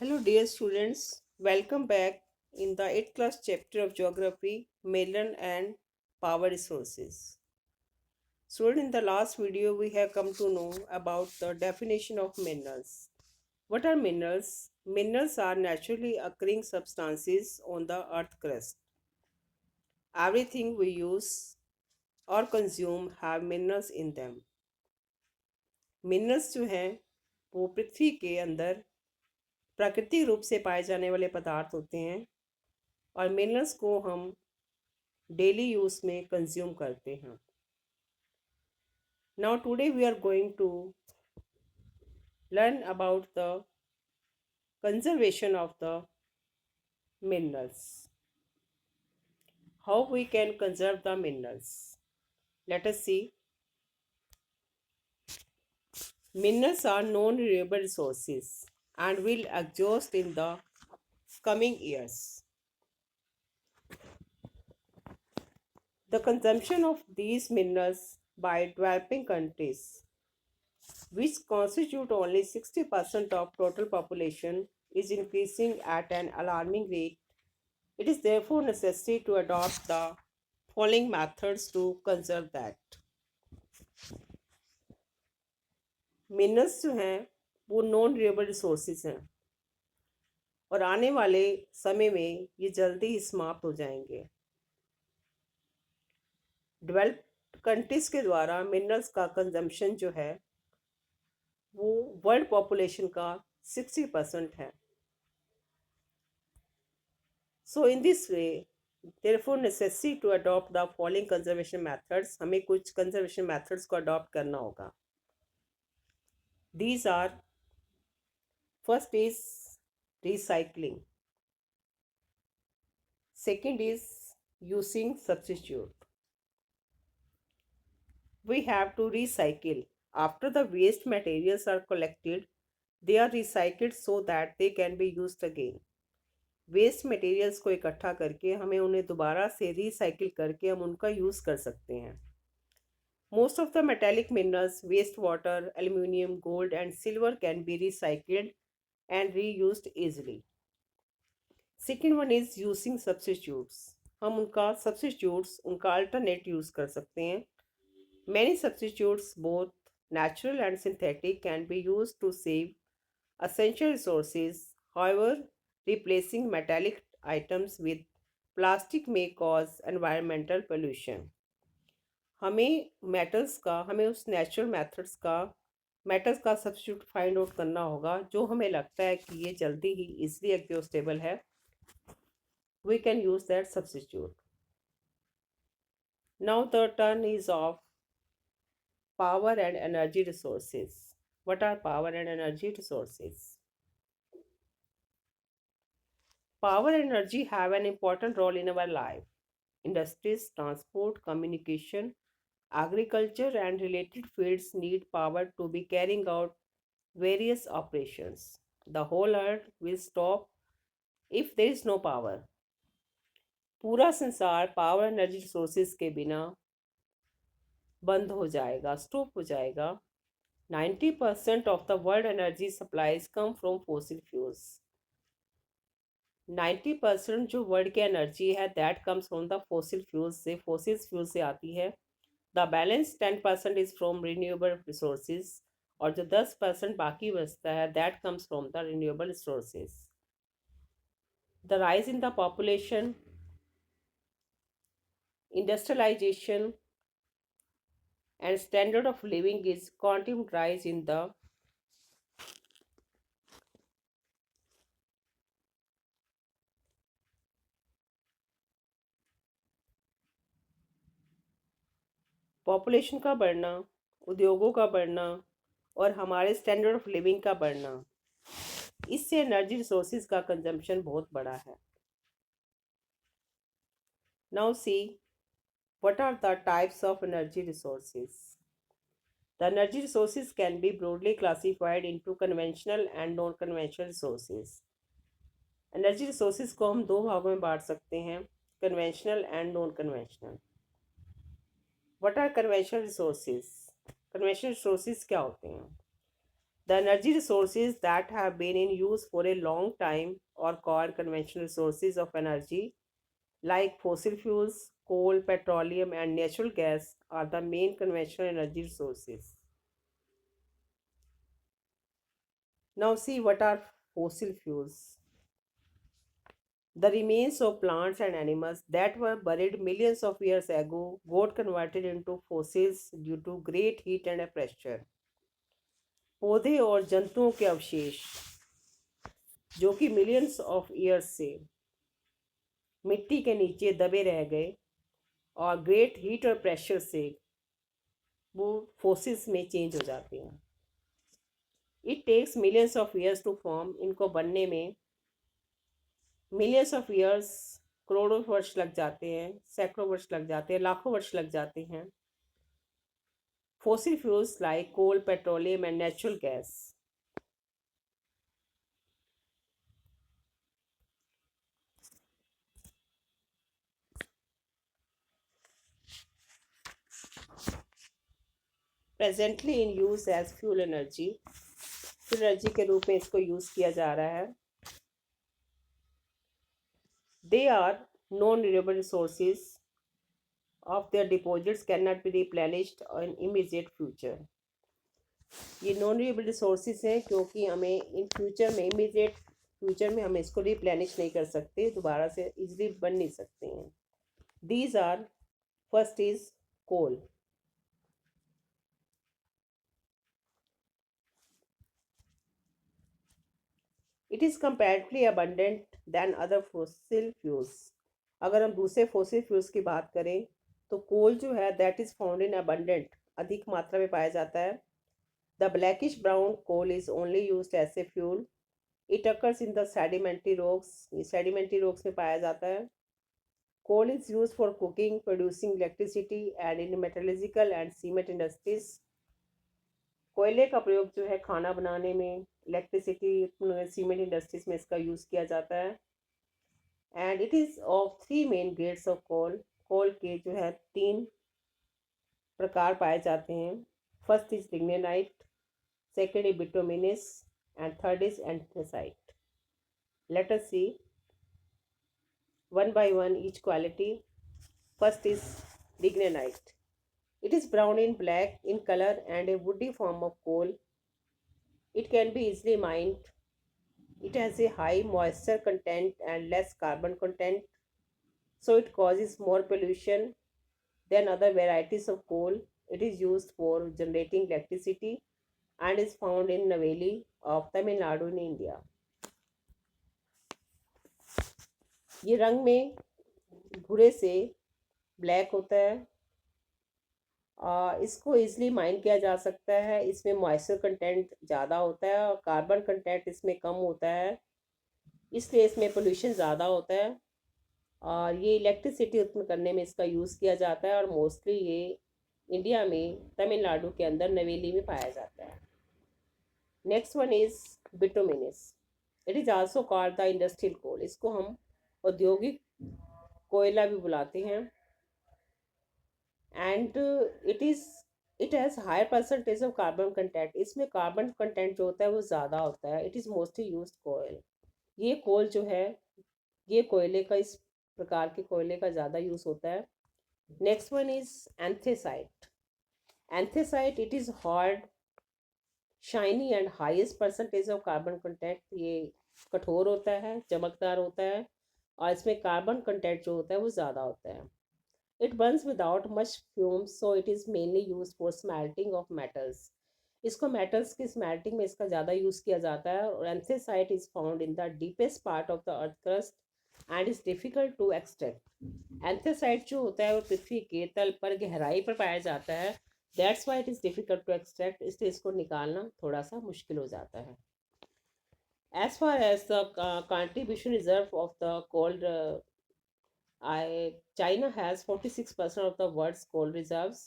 Hello, dear students. Welcome back in the 8th class chapter of Geography, Mineral and Power Resources. Students, in the last video, we have come to know about the definition of minerals. What are minerals? Minerals are naturally occurring substances on the earth crust. Everything we use or consume have minerals in them. Minerals जो हैं वो पृथ्वी के अंदर प्राकृतिक रूप से पाए जाने वाले पदार्थ होते हैं और मिनरल्स को हम डेली यूज में कंज्यूम करते हैं. Now today we are going to learn about the conservation of the minerals. How we can conserve the minerals. Let us see. Minerals are non-renewable resources and will exhaust in the coming years. The consumption of these minerals by developing countries, which constitute only 60% of total population, is increasing at an alarming rate. It is therefore necessary to adopt the following methods to conserve that. Minerals जो हैं वो non renewable resources हैं और आने वाले समय में ये जल्दी ही समाप्त हो जाएंगे. डेवलप्ड कंट्रीज के द्वारा मिनरल्स का कंजम्पशन जो है वो वर्ल्ड पॉपुलेशन का 60% है. So in this way therefore necessary to adopt the following conservation methods. हमें कुछ conservation methods को adopt करना होगा. These are, first is recycling, second is using substitute. We have to recycle. After the waste materials are collected, they are recycled so that they can be used again. Waste materials को इकट्ठा करके हमें उन्हें दोबारा से recycle करके हम उनका यूज़ कर सकते हैं. Most of the metallic minerals, wastewater, aluminium, gold, and silver can be recycled and reused easily. Second one is using substitutes. हम उनका substitutes, उनका alternate use कर सकते हैं. Many substitutes, both natural and synthetic, can be used to save essential resources. However, replacing metallic items with plastic may cause environmental pollution. हमें उस natural metals का substitute find out करना होगा जो हमें लगता है कि ये जल्दी ही इजली एग्जॉस्टेबल है. We can use that substitute. Now the turn is of power and energy resources. What are power and energy resources? Power and energy have an important role in our life. Industries, transport, communication, agriculture, and related fields need power to be carrying out various operations. The whole earth will stop if there is no power. पूरा संसार power energy resources के बिना बंद हो जाएगा, stop हो जाएगा. 90% of the world energy supplies come from fossil fuels. 90% जो वर्ल्ड की एनर्जी है that comes from the fossil fuel से आती है. The balance 10% is from renewable resources और जो 10% बाकी बचता है that comes from the renewable resources. The rise in the population, industrialisation and standard of living is continued rise in the population का बढ़ना, उद्योगों का बढ़ना और हमारे स्टैंडर्ड ऑफ लिविंग का बढ़ना, इससे एनर्जी रिसोर्सेज का कंजम्पशन बहुत बड़ा है. Now see what are the types of energy resources. The energy resources can be broadly classified into conventional and non-conventional resources. Energy resources को हम दो भागों में बांट सकते हैं, conventional and non conventional. What are conventional resources? Conventional resources क्या होते हैं? The energy resources that have been in use for a long time are called conventional resources of energy, like fossil fuels, coal, petroleum, and natural gas are the main conventional energy resources. Now, see what are fossil fuels. The remains of plants and animals that were buried millions of years ago got converted into fossils due to great heat and pressure. पौधे और जंतुओं के अवशेष जो कि millions of years से मिट्टी के नीचे दबे रह गए और ग्रेट हीट और प्रेशर से वो फोसिल्स में चेंज हो जाते हैं. It takes millions of years to form. इनको बनने में मिलियंस ऑफ ईयर्स, करोड़ों वर्ष लग जाते हैं, सैकड़ों वर्ष लग जाते हैं, लाखों वर्ष लग जाते हैं. Fossil fuels like coal, petroleum, and natural gas. Presently in use as fuel energy. Fuel energy के रूप में इसको यूज़ किया जा रहा है. They are non-renewable resources of their deposits cannot be replenished in immediate future. ये नॉन रिन्यूएबल रिसोर्सेज हैं क्योंकि हमें इन फ्यूचर में इमीडिएट फ्यूचर में हम इसको रिप्लेनिश नहीं कर सकते, दोबारा से इजीली बन नहीं सकते हैं. These are, first is coal. It is comparatively abundant than other fossil fuels. अगर हम दूसरे फोसिल फ्यूल्स की बात करें तो कोल जो है that is found in abundant, अधिक मात्रा में पाया जाता है. The blackish brown coal is only used as a fuel. It occurs in the sedimentary rocks. ये सेडिमेंट्री रॉक्स में पाया जाता है. Coal is use for cooking, producing electricity and in metallurgical and cement industries. कोयले का प्रयोग जो है खाना बनाने में, इलेक्ट्रिसिटी, सीमेंट इंडस्ट्रीज में इसका यूज़ किया जाता है. And it is of three main grades of coal. Coal के जो है तीन प्रकार पाए जाते हैं. First is lignite, second is bituminous, and third is anthracite. Let us see one by one each quality. First is lignanite. It is brown in black in color and a woody form of coal. It can be easily mined. It has a high moisture content and less carbon content, so it causes more pollution than other varieties of coal. It is used for generating electricity and is found in Naveli of Tamil Nadu in India. ये रंग में भूरे से black होता है. इसको easily mine किया जा सकता है. इसमें मॉइस्चर कंटेंट ज़्यादा होता है और कार्बन कंटेंट इसमें कम होता है, इसलिए इसमें पोल्यूशन ज़्यादा होता है. और ये इलेक्ट्रिसिटी उत्पन्न करने में इसका यूज़ किया जाता है और मोस्टली ये इंडिया में तमिलनाडु के अंदर नवेली में पाया जाता है. Next one is bituminous. It is also called the industrial coal. इसको हम औद्योगिक कोयला भी बुलाते हैं. And it has higher percentage of carbon content. इसमें कार्बन कंटेंट जो होता है वो ज़्यादा होता है. It is mostly use coal. ये कोल जो है ये कोयले का, इस प्रकार के कोयले का ज़्यादा यूज़ होता है. Next one is anthracite. Anthracite it is hard, shiny and highest percentage of carbon content. ये कठोर होता है, चमकदार होता है और इसमें कार्बन कंटेंट जो होता है वो ज़्यादा होता है. It burns without much fumes, so it is mainly use for smelting of metals. इसको मेटल्स की स्मेल्टिंग में इसका ज़्यादा यूज़ किया जाता है. और anthracite is found in the deepest part of the earth crust and is difficult to extract. Anthracite जो होता है वो पृथ्वी के तल पर गहराई पर पाया जाता है. That's why it is difficult to extract. इसलिए इसको निकालना थोड़ा सा मुश्किल हो जाता है. As far as the contribution reserve of the coal, China has 46% of the world's coal reserves.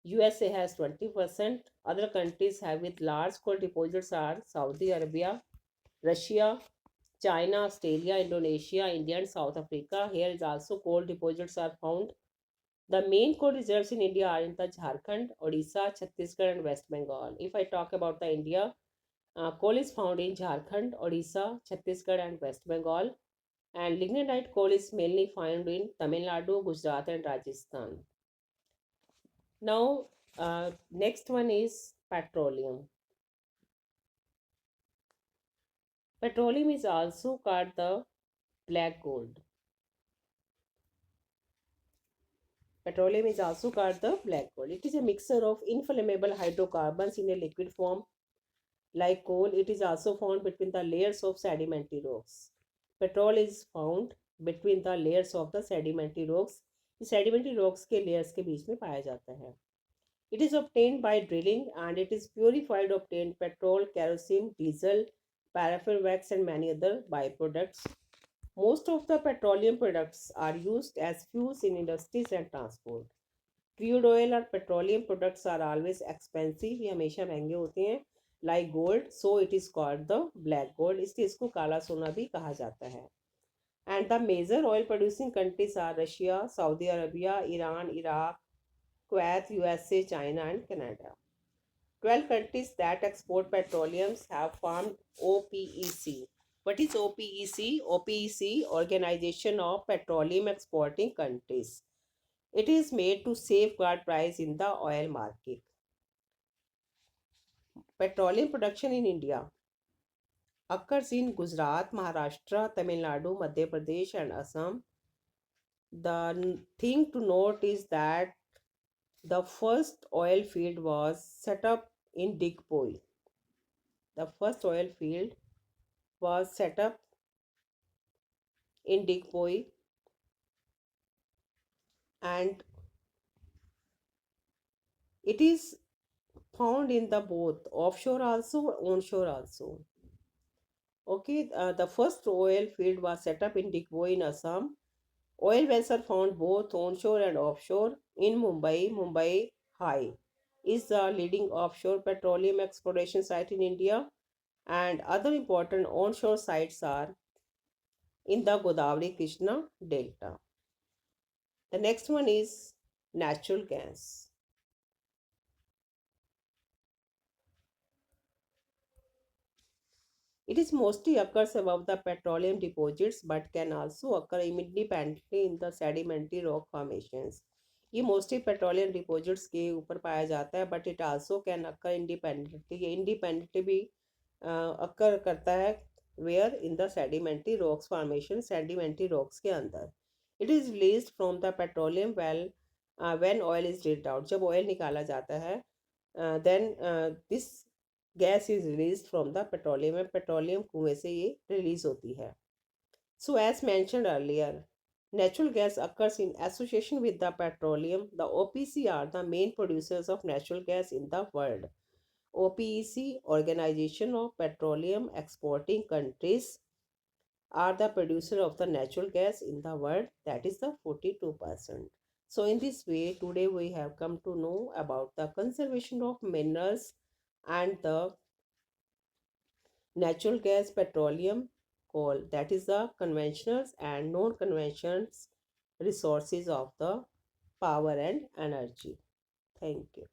USA has 20%. Other countries have with large coal deposits are Saudi Arabia, Russia, China, Australia, Indonesia, India, and South Africa. Here is also coal deposits are found. The main coal reserves in India are in the Jharkhand, Odisha, Chhattisgarh, and West Bengal. If I talk about the India, Coal is found in Jharkhand, Odisha, Chhattisgarh, and West Bengal. And lignite coal is mainly found in Tamil Nadu, Gujarat, and Rajasthan. Now, next one is petroleum. Petroleum is also called the black gold. Petroleum is also called the black gold. It is a mixture of inflammable hydrocarbons in a liquid form. Like coal, it is also found between the layers of sedimentary rocks. Petrol is found between the layers of the sedimentary rocks. इस sedimentary rocks के layers के बीच में पाया जाता है. It is obtained by drilling and it is purified, obtained petrol, kerosene, diesel, paraffin wax, and many other byproducts. Most of the petroleum products are used as fuels in industries and transport. Crude oil और petroleum products are always expensive. ये हमेशा महंगे होते हैं. Like gold, so it is called the black gold. इसलिए इसको काला सोना भी कहा जाता है. And the major oil producing countries are Russia, Saudi Arabia, Iran, Iraq, Kuwait, USA, China, and Canada. 12 countries that export petroleums have formed OPEC. What is OPEC? OPEC, Organization of Petroleum Exporting Countries. It is made to safeguard price in the oil market. Petroleum production in India occurs in Gujarat, Maharashtra, Tamil Nadu, Madhya Pradesh, and Assam. The thing to note is that the first oil field was set up in Digpoi. The first oil field was set up in Digpoi, and it is found in the both offshore also, onshore also. Okay, the first oil field was set up in Digpoi in Assam. Oil wells are found both onshore and offshore in Mumbai. Mumbai High is the leading offshore petroleum exploration site in India, and other important onshore sites are in the Godavari Krishna Delta. The next one is natural gas. It is mostly occurs above the petroleum deposits but can also occur independently in the sedimentary rock formations. ये mostly petroleum deposits के ऊपर पाया जाता है but it also can occur independently भी occur करता है where in the sedimentary rocks formation sedimentary rocks के अंदर. It is release from the petroleum well when oil is drilled out. जब ऑयल निकाला जाता है then this gas is release from the petroleum. Petroleum कुएं से ये रिलीज होती है. So as mentioned earlier, natural gas occurs in association with the petroleum. The OPEC are the main producers of natural gas in the world. OPEC, Organization of Petroleum Exporting Countries, are the producer of the natural gas in the world, that is the 42%. So in this way, today we have come to know about the conservation of minerals and the natural gas, petroleum, coal, that is the conventional and non-conventional resources of the power and energy. Thank you.